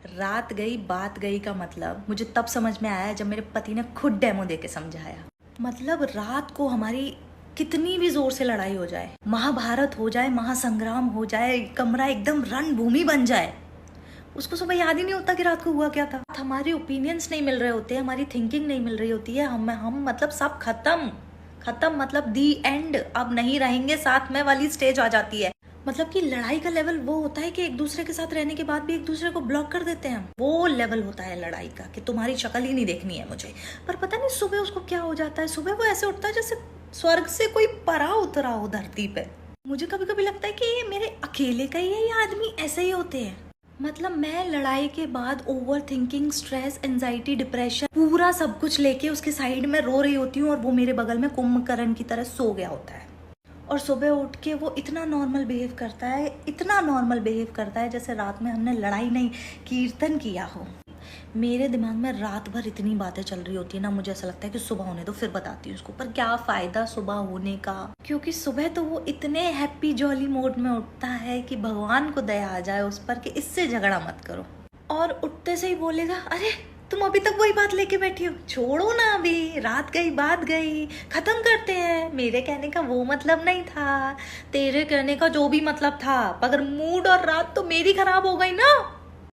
रात गई बात गई का मतलब मुझे तब समझ में आया जब मेरे पति ने खुद डेमो दे के समझाया। मतलब रात को हमारी कितनी भी जोर से लड़ाई हो जाए, महाभारत हो जाए, महासंग्राम हो जाए, कमरा एकदम रणभूमि बन जाए, उसको सुबह याद ही नहीं होता कि रात को हुआ क्या था। हमारे ओपिनियंस नहीं मिल रहे होते, हमारी थिंकिंग नहीं मिल रही होती है, हम मतलब सब खत्म मतलब दी एंड, अब नहीं रहेंगे साथ में वाली स्टेज आ जाती है। मतलब कि लड़ाई का लेवल वो होता है कि एक दूसरे के साथ रहने के बाद भी एक दूसरे को ब्लॉक कर देते हैं। वो लेवल होता है लड़ाई का कि तुम्हारी शक्ल ही नहीं देखनी है मुझे। पर पता नहीं सुबह उसको क्या हो जाता है, सुबह वो ऐसे उठता है जैसे स्वर्ग से कोई परा उतरा हो धरती पे। मुझे कभी कभी लगता है कि ये मेरे अकेले का ही है, ये आदमी ऐसे ही होते हैं। मतलब मैं लड़ाई के बाद over thinking, stress, anxiety, depression, पूरा सब कुछ लेके उसके साइड में रो रही होती हूँ और वो मेरे बगल में कुंभकर्ण की तरह सो गया होता है। और सुबह उठ के वो इतना नॉर्मल बिहेव करता है, इतना नॉर्मल बिहेव करता है जैसे रात में हमने लड़ाई नहीं कीर्तन किया हो। मेरे दिमाग में रात भर इतनी बातें चल रही होती है ना, मुझे ऐसा लगता है कि सुबह होने दो फिर बताती हूँ उसको। पर क्या फायदा सुबह होने का, क्योंकि सुबह तो वो इतने हैप्पी जॉली मोड में उठता है कि भगवान को दया आ जाए उस पर कि इससे झगड़ा मत करो। और उठते से ही बोलेगा, अरे तुम अभी तक वही बात लेके बैठी हो, छोड़ो ना, अभी रात गई बात गई, खत्म करते हैं। मेरे कहने का वो मतलब नहीं था, तेरे कहने का जो भी मतलब था, मगर मूड और रात तो मेरी खराब हो गई ना।